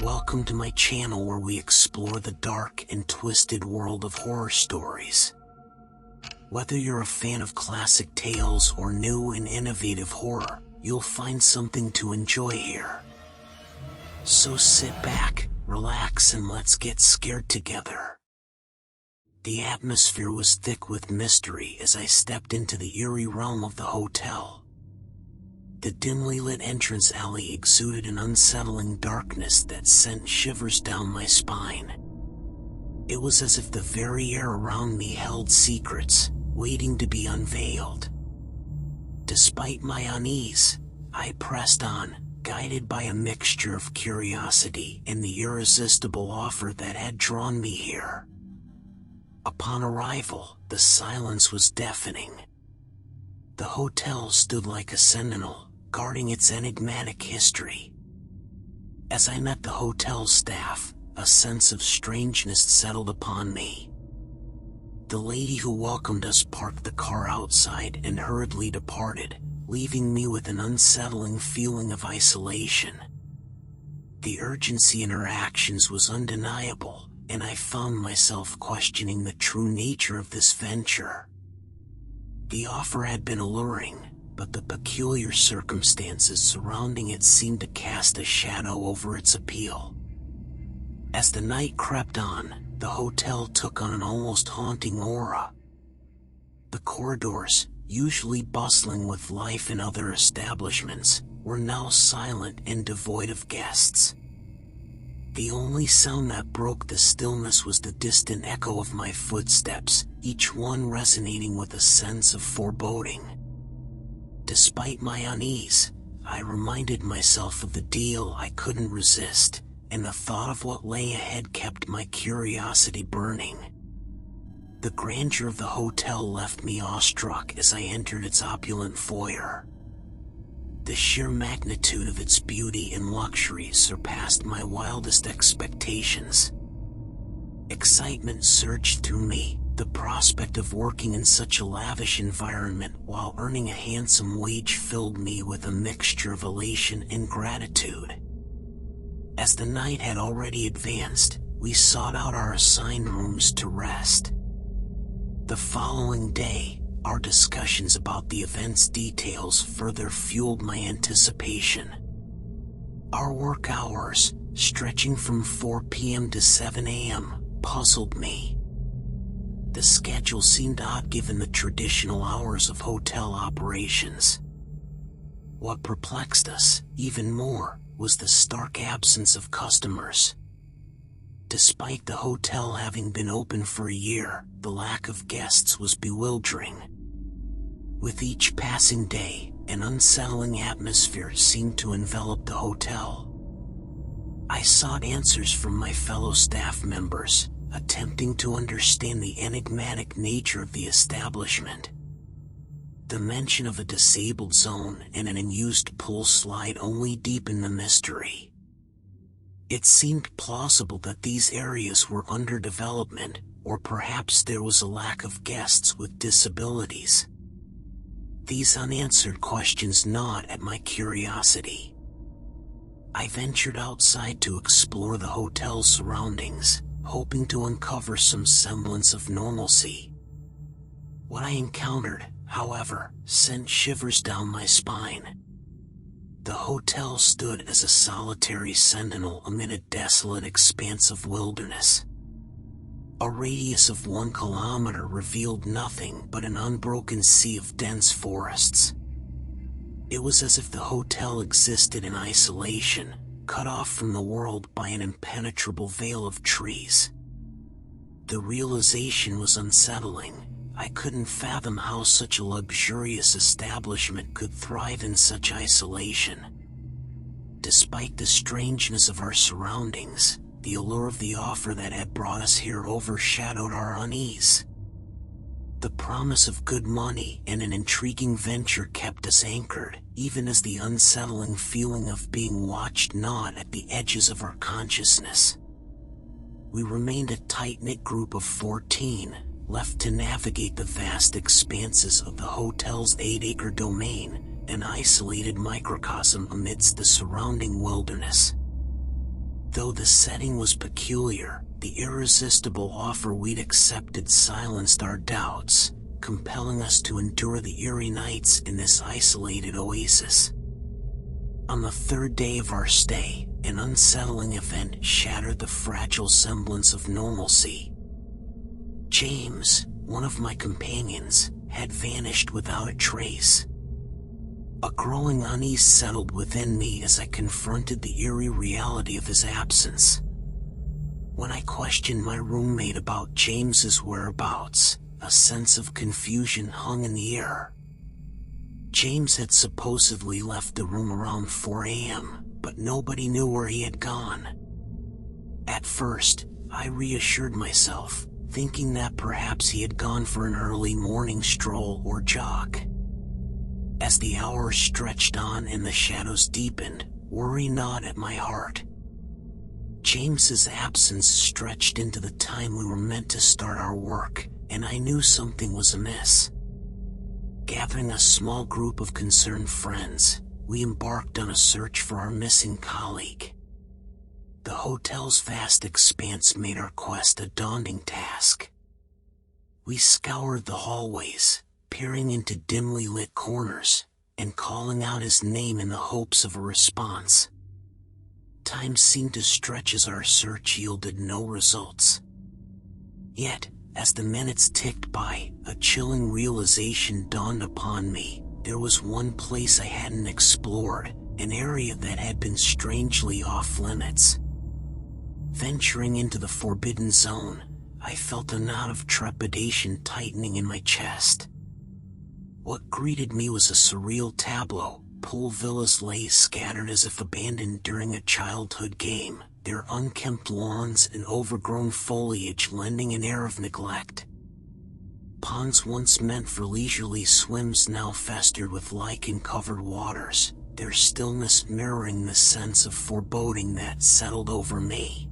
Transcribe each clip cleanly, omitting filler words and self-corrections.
Welcome to my channel where we explore the dark and twisted world of horror stories. Whether you're a fan of classic tales or new and innovative horror, you'll find something to enjoy here. So sit back, relax, and let's get scared together. The atmosphere was thick with mystery as I stepped into the eerie realm of the hotel. The dimly lit entrance alley exuded an unsettling darkness that sent shivers down my spine. It was as if the very air around me held secrets, waiting to be unveiled. Despite my unease, I pressed on, guided by a mixture of curiosity and the irresistible offer that had drawn me here. Upon arrival, the silence was deafening. The hotel stood like a sentinel, guarding its enigmatic history. As I met the hotel staff, a sense of strangeness settled upon me. The lady who welcomed us parked the car outside and hurriedly departed, leaving me with an unsettling feeling of isolation. The urgency in her actions was undeniable, and I found myself questioning the true nature of this venture. The offer had been alluring, but the peculiar circumstances surrounding it seemed to cast a shadow over its appeal. As the night crept on, the hotel took on an almost haunting aura. The corridors, usually bustling with life in other establishments, were now silent and devoid of guests. The only sound that broke the stillness was the distant echo of my footsteps, each one resonating with a sense of foreboding. Despite my unease, I reminded myself of the deal I couldn't resist, and the thought of what lay ahead kept my curiosity burning. The grandeur of the hotel left me awestruck as I entered its opulent foyer. The sheer magnitude of its beauty and luxury surpassed my wildest expectations. Excitement surged through me. The prospect of working in such a lavish environment while earning a handsome wage filled me with a mixture of elation and gratitude. As the night had already advanced, we sought out our assigned rooms to rest. The following day, our discussions about the event's details further fueled my anticipation. Our work hours, stretching from 4 p.m. to 7 a.m., puzzled me. The schedule seemed odd given the traditional hours of hotel operations. What perplexed us, even more, was the stark absence of customers. Despite the hotel having been open for a year, the lack of guests was bewildering. With each passing day, an unsettling atmosphere seemed to envelop the hotel. I sought answers from my fellow staff members, attempting to understand the enigmatic nature of the establishment. The mention of a disabled zone and an unused pool slide only deepened the mystery. It seemed plausible that these areas were under development, or perhaps there was a lack of guests with disabilities. These unanswered questions gnawed at my curiosity. I ventured outside to explore the hotel's surroundings, hoping to uncover some semblance of normalcy. What I encountered, however, sent shivers down my spine. The hotel stood as a solitary sentinel amid a desolate expanse of wilderness. A radius of 1 kilometer revealed nothing but an unbroken sea of dense forests. It was as if the hotel existed in isolation, cut off from the world by an impenetrable veil of trees. The realization was unsettling. I couldn't fathom how such a luxurious establishment could thrive in such isolation. Despite the strangeness of our surroundings, the allure of the offer that had brought us here overshadowed our unease. The promise of good money and an intriguing venture kept us anchored, even as the unsettling feeling of being watched gnawed at the edges of our consciousness. We remained a tight-knit group of 14, left to navigate the vast expanses of the hotel's 8-acre domain, an isolated microcosm amidst the surrounding wilderness. Though the setting was peculiar, the irresistible offer we'd accepted silenced our doubts, compelling us to endure the eerie nights in this isolated oasis. On the third day of our stay, an unsettling event shattered the fragile semblance of normalcy. James, one of my companions, had vanished without a trace. A growing unease settled within me as I confronted the eerie reality of his absence. When I questioned my roommate about James's whereabouts, a sense of confusion hung in the air. James had supposedly left the room around 4 a.m., but nobody knew where he had gone. At first, I reassured myself, thinking that perhaps he had gone for an early morning stroll or jog. As the hours stretched on and the shadows deepened, worry gnawed at my heart. James's absence stretched into the time we were meant to start our work, and I knew something was amiss. Gathering a small group of concerned friends, we embarked on a search for our missing colleague. The hotel's vast expanse made our quest a daunting task. We scoured the hallways, peering into dimly lit corners, and calling out his name in the hopes of a response. Time seemed to stretch as our search yielded no results. Yet, as the minutes ticked by, a chilling realization dawned upon me. There was one place I hadn't explored, an area that had been strangely off limits. Venturing into the forbidden zone, I felt a knot of trepidation tightening in my chest. What greeted me was a surreal tableau. Pool villas lay scattered as if abandoned during a childhood game, their unkempt lawns and overgrown foliage lending an air of neglect. Ponds once meant for leisurely swims now festered with lichen-covered waters, their stillness mirroring the sense of foreboding that settled over me.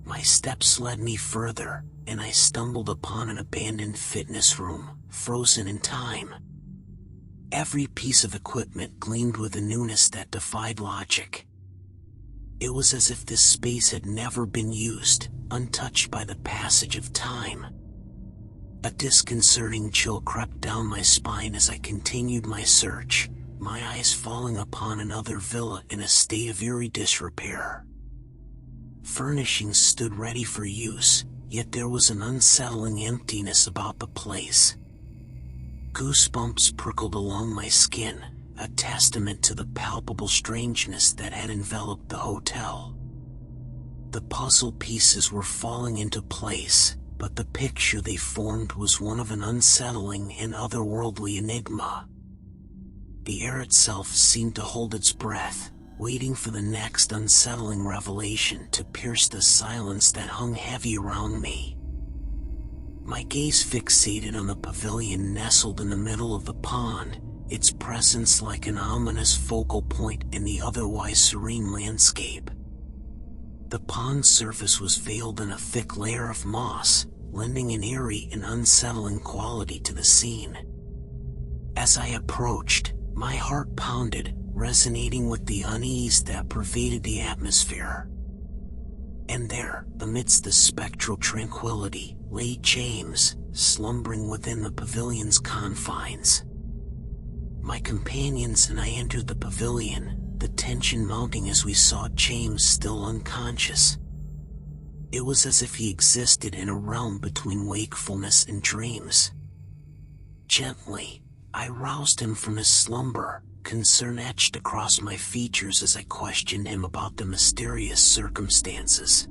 My steps led me further, and I stumbled upon an abandoned fitness room, frozen in time. Every piece of equipment gleamed with a newness that defied logic. It was as if this space had never been used, untouched by the passage of time. A disconcerting chill crept down my spine as I continued my search, my eyes falling upon another villa in a state of eerie disrepair. Furnishings stood ready for use, yet there was an unsettling emptiness about the place. Goosebumps prickled along my skin, a testament to the palpable strangeness that had enveloped the hotel. The puzzle pieces were falling into place, but the picture they formed was one of an unsettling and otherworldly enigma. The air itself seemed to hold its breath, waiting for the next unsettling revelation to pierce the silence that hung heavy around me. My gaze fixated on the pavilion nestled in the middle of the pond, its presence like an ominous focal point in the otherwise serene landscape. The pond's surface was veiled in a thick layer of moss, lending an eerie and unsettling quality to the scene. As I approached, my heart pounded, resonating with the unease that pervaded the atmosphere. And there, amidst the spectral tranquility, lay James, slumbering within the pavilion's confines. My companions and I entered the pavilion, the tension mounting as we saw James still unconscious. It was as if he existed in a realm between wakefulness and dreams. Gently, I roused him from his slumber, concern etched across my features as I questioned him about the mysterious circumstances.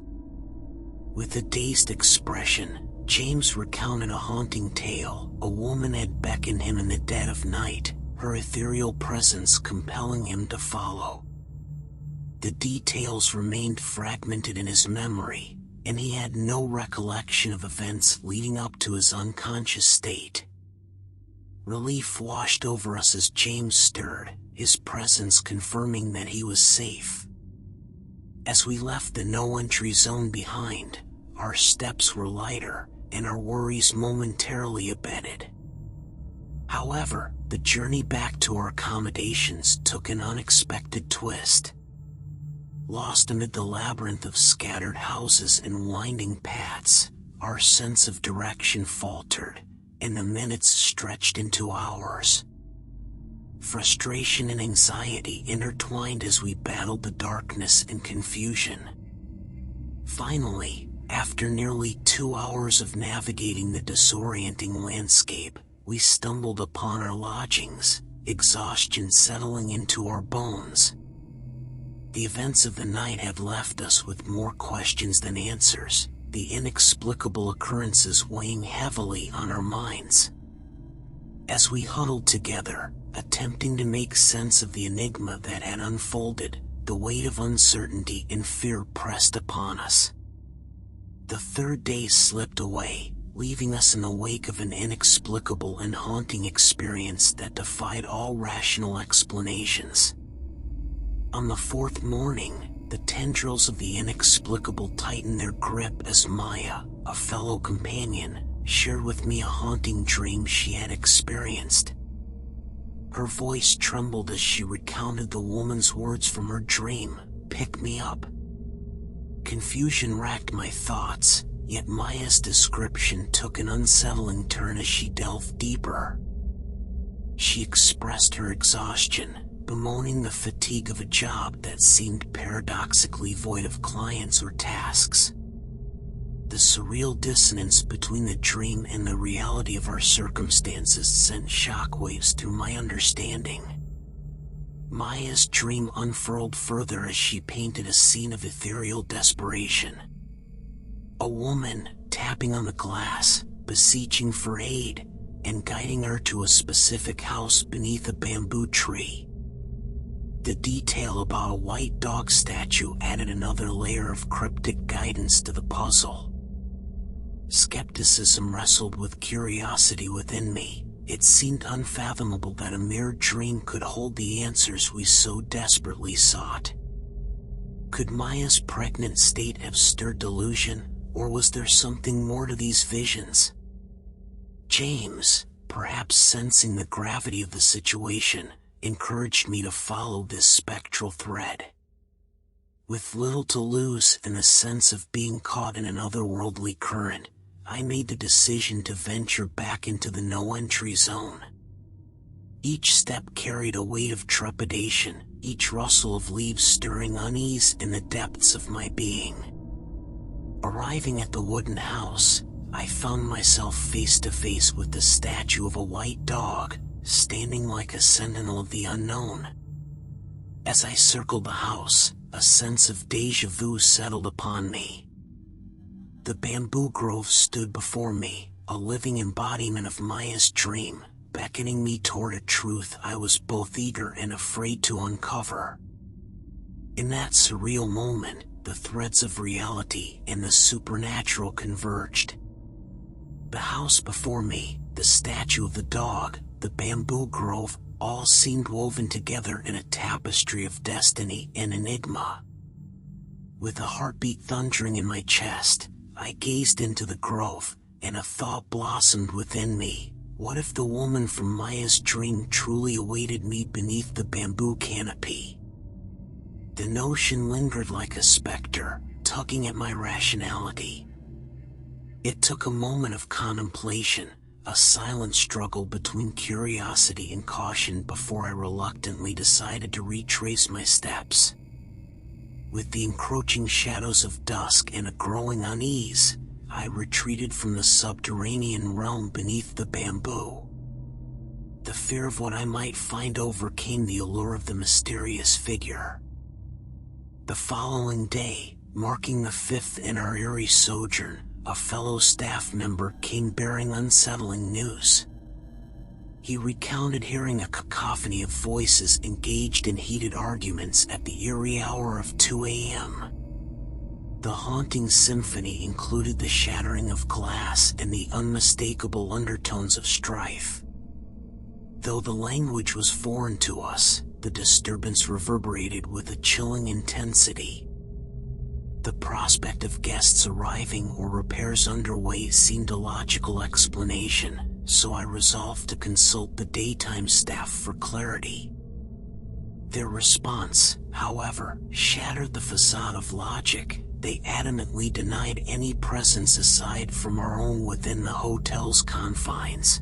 With a dazed expression, James recounted a haunting tale. A woman had beckoned him in the dead of night, her ethereal presence compelling him to follow. The details remained fragmented in his memory, and he had no recollection of events leading up to his unconscious state. Relief washed over us as James stirred, his presence confirming that he was safe. As we left the no-entry zone behind, our steps were lighter, and our worries momentarily abated. However, the journey back to our accommodations took an unexpected twist. Lost amid the labyrinth of scattered houses and winding paths, our sense of direction faltered, and the minutes stretched into hours. Frustration and anxiety intertwined as we battled the darkness and confusion. Finally, after nearly 2 hours of navigating the disorienting landscape, we stumbled upon our lodgings, exhaustion settling into our bones. The events of the night had left us with more questions than answers, the inexplicable occurrences weighing heavily on our minds. As we huddled together, attempting to make sense of the enigma that had unfolded, the weight of uncertainty and fear pressed upon us. The third day slipped away, leaving us in the wake of an inexplicable and haunting experience that defied all rational explanations. On the fourth morning, the tendrils of the inexplicable tightened their grip as Maya, a fellow companion, shared with me a haunting dream she had experienced. Her voice trembled as she recounted the woman's words from her dream, "Pick me up." Confusion racked my thoughts, yet Maya's description took an unsettling turn as she delved deeper. She expressed her exhaustion, bemoaning the fatigue of a job that seemed paradoxically void of clients or tasks. The surreal dissonance between the dream and the reality of our circumstances sent shockwaves through my understanding. Maya's dream unfurled further as she painted a scene of ethereal desperation. A woman, tapping on the glass, beseeching for aid, and guiding her to a specific house beneath a bamboo tree. The detail about a white dog statue added another layer of cryptic guidance to the puzzle. Skepticism wrestled with curiosity within me. It seemed unfathomable that a mere dream could hold the answers we so desperately sought. Could Maya's pregnant state have stirred delusion, or was there something more to these visions? James, perhaps sensing the gravity of the situation, encouraged me to follow this spectral thread. With little to lose and a sense of being caught in an otherworldly current, I made the decision to venture back into the no-entry zone. Each step carried a weight of trepidation, each rustle of leaves stirring unease in the depths of my being. Arriving at the wooden house, I found myself face to face with the statue of a white dog, standing like a sentinel of the unknown. As I circled the house, a sense of déjà vu settled upon me. The bamboo grove stood before me, a living embodiment of Maya's dream, beckoning me toward a truth I was both eager and afraid to uncover. In that surreal moment, the threads of reality and the supernatural converged. The house before me, the statue of the dog, the bamboo grove, all seemed woven together in a tapestry of destiny and enigma. With a heartbeat thundering in my chest, I gazed into the grove, and a thought blossomed within me. What if the woman from Maya's dream truly awaited me beneath the bamboo canopy? The notion lingered like a specter, tugging at my rationality. It took a moment of contemplation, a silent struggle between curiosity and caution before I reluctantly decided to retrace my steps. With the encroaching shadows of dusk and a growing unease, I retreated from the subterranean realm beneath the bamboo. The fear of what I might find overcame the allure of the mysterious figure. The following day, marking the 5th in our eerie sojourn, a fellow staff member came bearing unsettling news. He recounted hearing a cacophony of voices engaged in heated arguments at the eerie hour of 2 a.m. The haunting symphony included the shattering of glass and the unmistakable undertones of strife. Though the language was foreign to us, the disturbance reverberated with a chilling intensity. The prospect of guests arriving or repairs underway seemed a logical explanation, so I resolved to consult the daytime staff for clarity. Their response, however, shattered the facade of logic. They adamantly denied any presence aside from our own within the hotel's confines.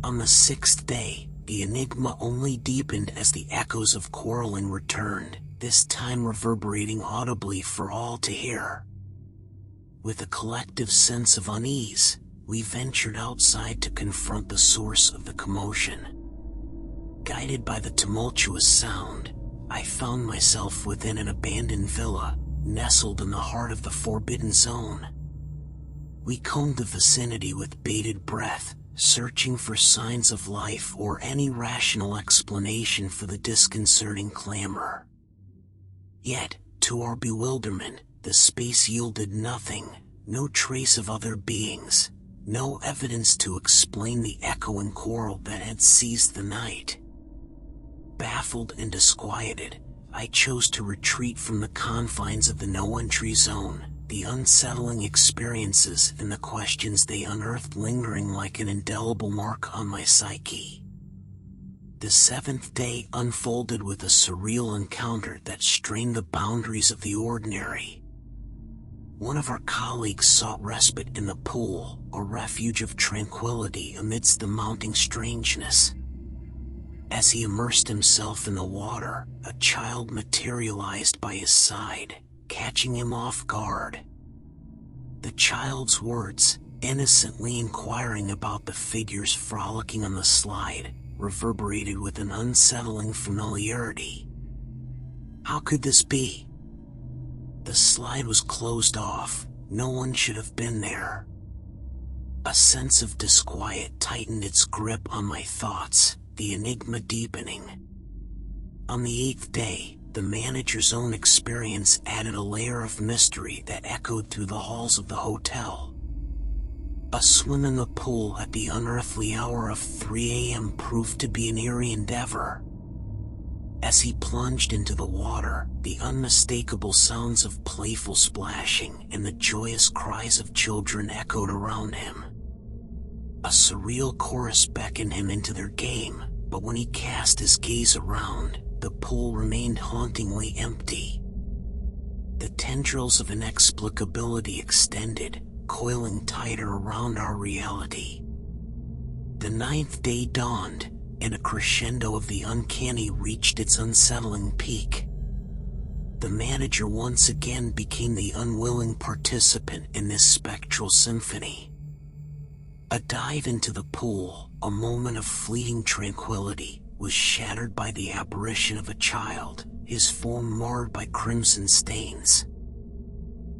On the 6th day, the enigma only deepened as the echoes of quarreling returned, this time reverberating audibly for all to hear. With a collective sense of unease, we ventured outside to confront the source of the commotion. Guided by the tumultuous sound, I found myself within an abandoned villa, nestled in the heart of the forbidden zone. We combed the vicinity with bated breath, searching for signs of life or any rational explanation for the disconcerting clamor. Yet, to our bewilderment, the space yielded nothing, no trace of other beings, no evidence to explain the echoing quarrel that had seized the night. Baffled and disquieted, I chose to retreat from the confines of the no-entry zone, the unsettling experiences and the questions they unearthed lingering like an indelible mark on my psyche. The 7th day unfolded with a surreal encounter that strained the boundaries of the ordinary. One of our colleagues sought respite in the pool, a refuge of tranquility amidst the mounting strangeness. As he immersed himself in the water, a child materialized by his side, catching him off guard. The child's words, innocently inquiring about the figures frolicking on the slide, reverberated with an unsettling familiarity. How could this be? The slide was closed off. No one should have been there. A sense of disquiet tightened its grip on my thoughts, the enigma deepening. On the 8th day, the manager's own experience added a layer of mystery that echoed through the halls of the hotel. A swim in the pool at the unearthly hour of 3 a.m. proved to be an eerie endeavor. As he plunged into the water, the unmistakable sounds of playful splashing and the joyous cries of children echoed around him. A surreal chorus beckoned him into their game, but when he cast his gaze around, the pool remained hauntingly empty. The tendrils of inexplicability extended, coiling tighter around our reality. The 9th day dawned, and a crescendo of the uncanny reached its unsettling peak. The manager once again became the unwilling participant in this spectral symphony. A dive into the pool, a moment of fleeting tranquility, was shattered by the apparition of a child, his form marred by crimson stains.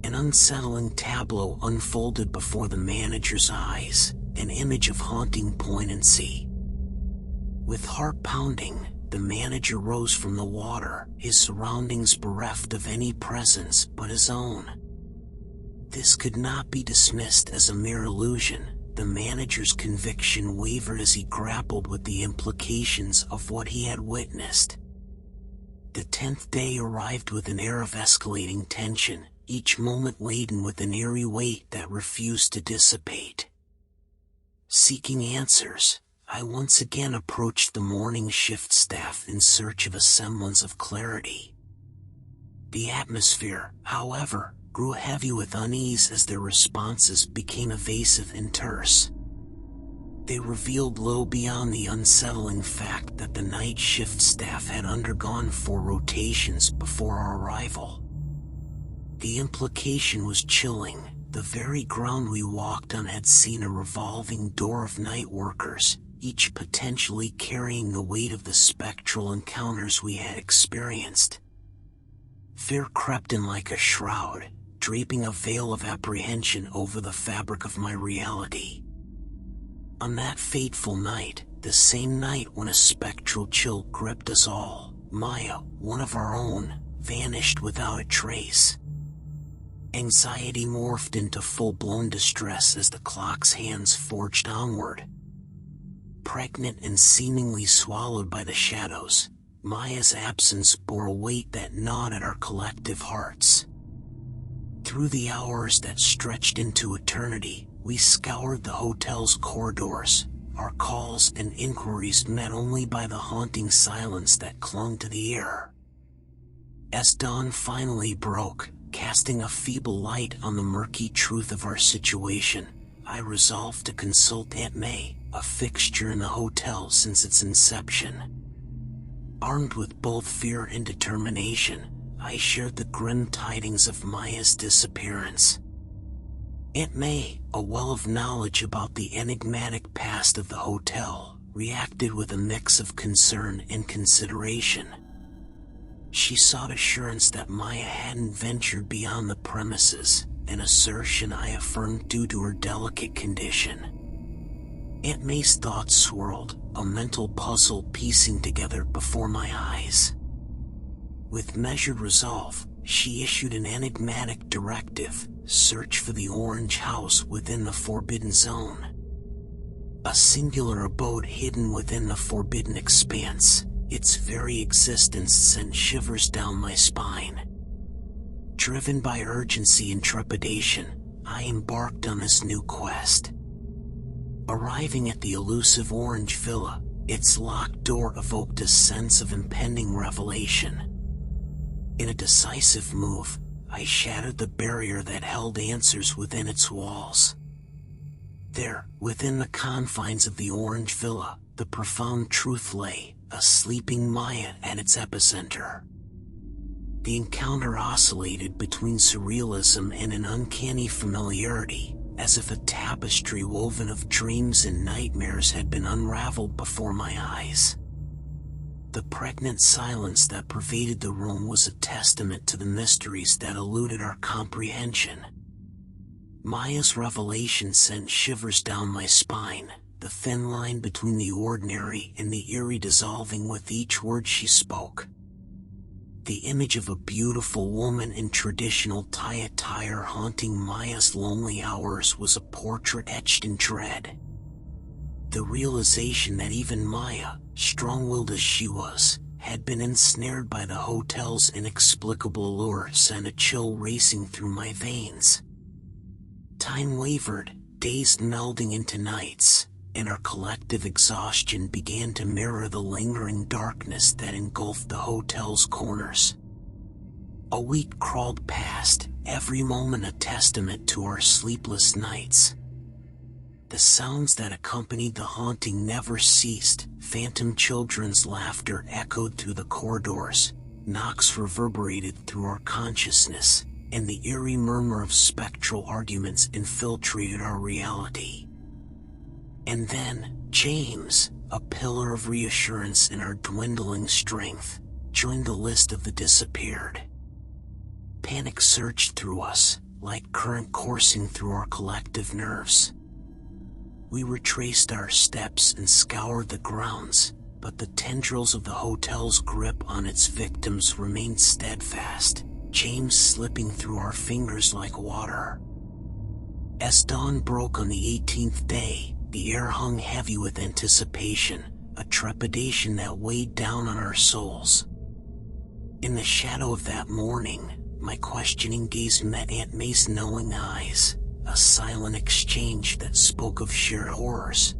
An unsettling tableau unfolded before the manager's eyes, an image of haunting poignancy. With heart pounding, the manager rose from the water, his surroundings bereft of any presence but his own. This could not be dismissed as a mere illusion. The manager's conviction wavered as he grappled with the implications of what he had witnessed. The 10th day arrived with an air of escalating tension, each moment laden with an eerie weight that refused to dissipate. Seeking answers, I once again approached the morning shift staff in search of a semblance of clarity. The atmosphere, however, grew heavy with unease as their responses became evasive and terse. They revealed low beyond the unsettling fact that the night shift staff had undergone 4 rotations before our arrival. The implication was chilling. The very ground we walked on had seen a revolving door of night workers, each potentially carrying the weight of the spectral encounters we had experienced. Fear crept in like a shroud, draping a veil of apprehension over the fabric of my reality. On that fateful night, the same night when a spectral chill gripped us all, Maya, one of our own, vanished without a trace. Anxiety morphed into full-blown distress as the clock's hands forged onward. Pregnant and seemingly swallowed by the shadows, Maya's absence bore a weight that gnawed at our collective hearts. Through the hours that stretched into eternity, we scoured the hotel's corridors, our calls and inquiries met only by the haunting silence that clung to the air. As dawn finally broke, casting a feeble light on the murky truth of our situation, I resolved to consult Aunt May, a fixture in the hotel since its inception. Armed with both fear and determination, I shared the grim tidings of Maya's disappearance. Aunt May, a well of knowledge about the enigmatic past of the hotel, reacted with a mix of concern and consideration. She sought assurance that Maya hadn't ventured beyond the premises, an assertion I affirmed due to her delicate condition. Aunt May's thoughts swirled, a mental puzzle piecing together before my eyes. With measured resolve, she issued an enigmatic directive: search for the orange house within the forbidden zone. A singular abode hidden within the forbidden expanse, its very existence sent shivers down my spine. Driven by urgency and trepidation, I embarked on this new quest. Arriving at the elusive orange villa, its locked door evoked a sense of impending revelation. In a decisive move, I shattered the barrier that held answers within its walls. There, within the confines of the orange villa, the profound truth lay, a sleeping Maya at its epicenter. The encounter oscillated between surrealism and an uncanny familiarity, as if a tapestry woven of dreams and nightmares had been unraveled before my eyes. The pregnant silence that pervaded the room was a testament to the mysteries that eluded our comprehension. Maya's revelation sent shivers down my spine, the thin line between the ordinary and the eerie dissolving with each word she spoke. The image of a beautiful woman in traditional Thai attire haunting Maya's lonely hours was a portrait etched in dread. The realization that even Maya, strong-willed as she was, had been ensnared by the hotel's inexplicable allure sent a chill racing through my veins. Time wavered, days melding into nights, and our collective exhaustion began to mirror the lingering darkness that engulfed the hotel's corners. A week crawled past, every moment a testament to our sleepless nights. The sounds that accompanied the haunting never ceased. Phantom children's laughter echoed through the corridors, knocks reverberated through our consciousness, and the eerie murmur of spectral arguments infiltrated our reality. And then, James, a pillar of reassurance in our dwindling strength, joined the list of the disappeared. Panic surged through us, like current coursing through our collective nerves. We retraced our steps and scoured the grounds, but the tendrils of the hotel's grip on its victims remained steadfast, James slipping through our fingers like water. As dawn broke on the 18th day, the air hung heavy with anticipation, a trepidation that weighed down on our souls. In the shadow of that morning, my questioning gaze met Aunt May's knowing eyes, a silent exchange that spoke of shared horrors.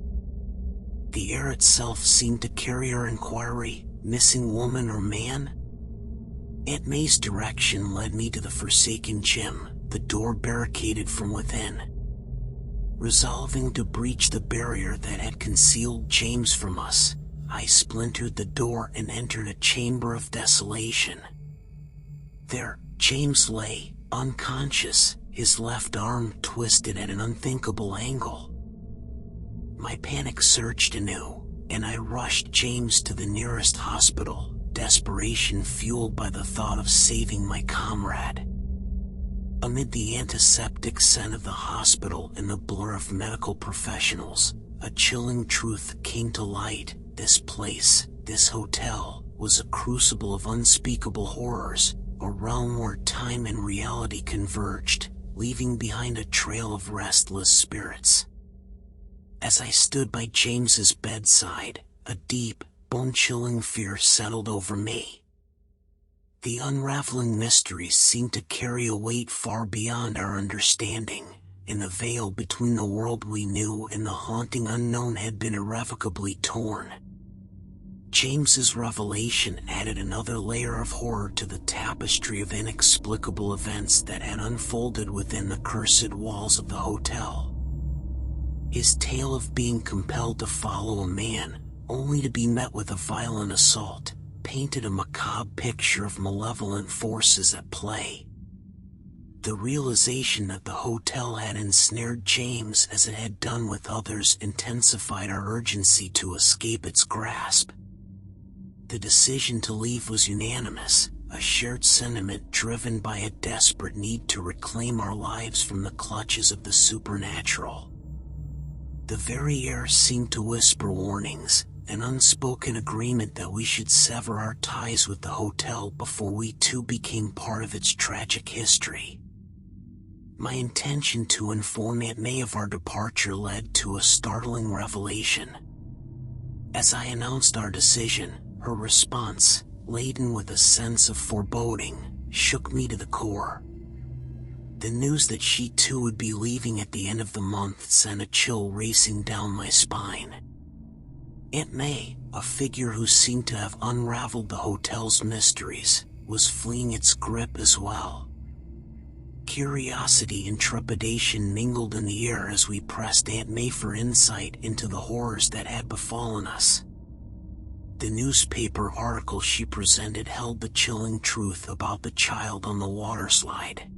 The air itself seemed to carry our inquiry: missing woman or man? Aunt May's direction led me to the forsaken gym, the door barricaded from within. Resolving to breach the barrier that had concealed James from us, I splintered the door and entered a chamber of desolation. There, James lay, unconscious, his left arm twisted at an unthinkable angle. My panic surged anew, and I rushed James to the nearest hospital, desperation fueled by the thought of saving my comrade. Amid the antiseptic scent of the hospital and the blur of medical professionals, a chilling truth came to light. This place, this hotel, was a crucible of unspeakable horrors, a realm where time and reality converged, leaving behind a trail of restless spirits. As I stood by James's bedside, a deep, bone-chilling fear settled over me. The unraveling mysteries seemed to carry a weight far beyond our understanding, and the veil between the world we knew and the haunting unknown had been irrevocably torn. James's revelation added another layer of horror to the tapestry of inexplicable events that had unfolded within the cursed walls of the hotel. His tale of being compelled to follow a man, only to be met with a violent assault, painted a macabre picture of malevolent forces at play. The realization that the hotel had ensnared James as it had done with others intensified our urgency to escape its grasp. The decision to leave was unanimous, a shared sentiment driven by a desperate need to reclaim our lives from the clutches of the supernatural. The very air seemed to whisper warnings, an unspoken agreement that we should sever our ties with the hotel before we too became part of its tragic history. My intention to inform Aunt May of our departure led to a startling revelation. As I announced our decision, her response, laden with a sense of foreboding, shook me to the core. The news that she too would be leaving at the end of the month sent a chill racing down my spine. Aunt May, a figure who seemed to have unraveled the hotel's mysteries, was fleeing its grip as well. Curiosity and trepidation mingled in the air as we pressed Aunt May for insight into the horrors that had befallen us. The newspaper article she presented held the chilling truth about the child on the waterslide.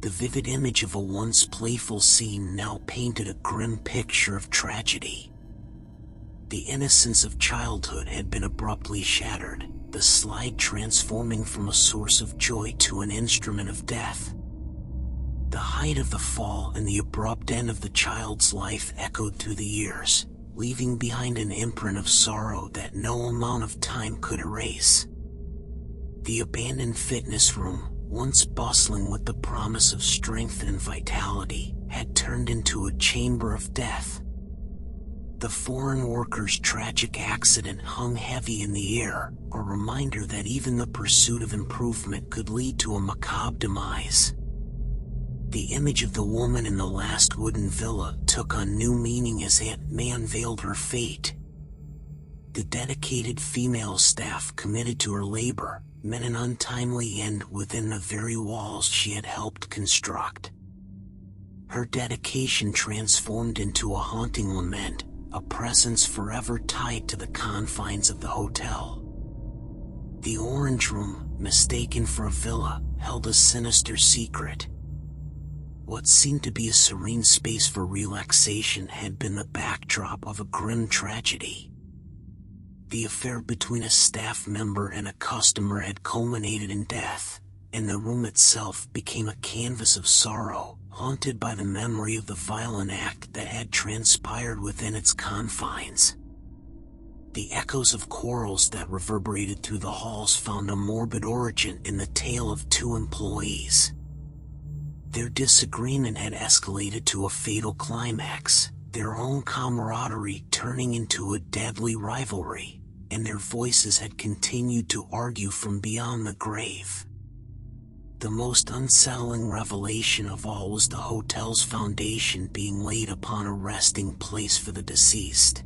The vivid image of a once playful scene now painted a grim picture of tragedy. The innocence of childhood had been abruptly shattered, the slide transforming from a source of joy to an instrument of death. The height of the fall and the abrupt end of the child's life echoed through the years, leaving behind an imprint of sorrow that no amount of time could erase. The abandoned fitness room, once bustling with the promise of strength and vitality, had turned into a chamber of death. The foreign worker's tragic accident hung heavy in the air, a reminder that even the pursuit of improvement could lead to a macabre demise. The image of the woman in the last wooden villa took on new meaning as Aunt May unveiled her fate. The dedicated female staff committed to her labor meant an untimely end within the very walls she had helped construct. Her dedication transformed into a haunting lament, a presence forever tied to the confines of the hotel. The orange room, mistaken for a villa, held a sinister secret. What seemed to be a serene space for relaxation had been the backdrop of a grim tragedy. The affair between a staff member and a customer had culminated in death, and the room itself became a canvas of sorrow, haunted by the memory of the violent act that had transpired within its confines. The echoes of quarrels that reverberated through the halls found a morbid origin in the tale of two employees. Their disagreement had escalated to a fatal climax, their own camaraderie turning into a deadly rivalry, and their voices had continued to argue from beyond the grave. The most unsettling revelation of all was the hotel's foundation being laid upon a resting place for the deceased.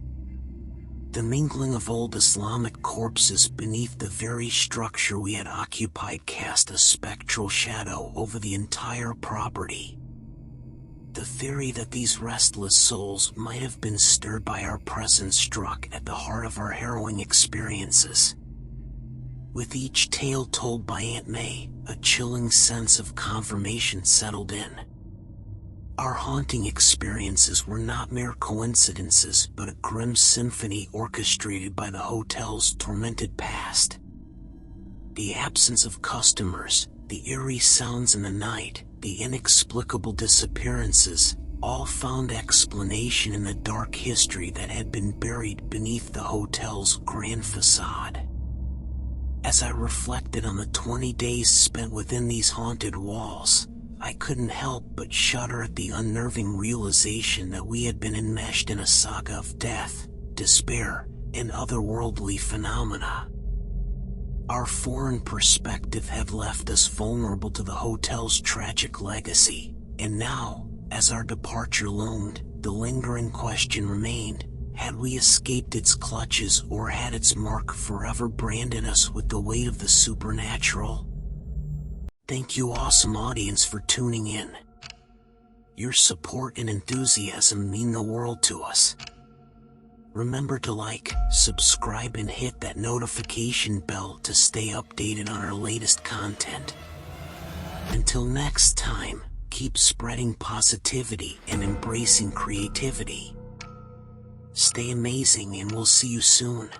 The mingling of old Islamic corpses beneath the very structure we had occupied cast a spectral shadow over the entire property. The theory that these restless souls might have been stirred by our presence struck at the heart of our harrowing experiences. With each tale told by Aunt May, a chilling sense of confirmation settled in. Our haunting experiences were not mere coincidences, but a grim symphony orchestrated by the hotel's tormented past. The absence of customers, the eerie sounds in the night, the inexplicable disappearances, all found explanation in the dark history that had been buried beneath the hotel's grand facade. As I reflected on the 20 days spent within these haunted walls, I couldn't help but shudder at the unnerving realization that we had been enmeshed in a saga of death, despair, and otherworldly phenomena. Our foreign perspective had left us vulnerable to the hotel's tragic legacy, and now, As our departure loomed, the lingering question remained: had we escaped its clutches, or had its mark forever branded us with the weight of the supernatural? Thank you, awesome audience, for tuning in. Your support and enthusiasm mean the world to us. Remember to like, subscribe, and hit that notification bell to stay updated on our latest content. Until next time, keep spreading positivity and embracing creativity. Stay amazing, and we'll see you soon.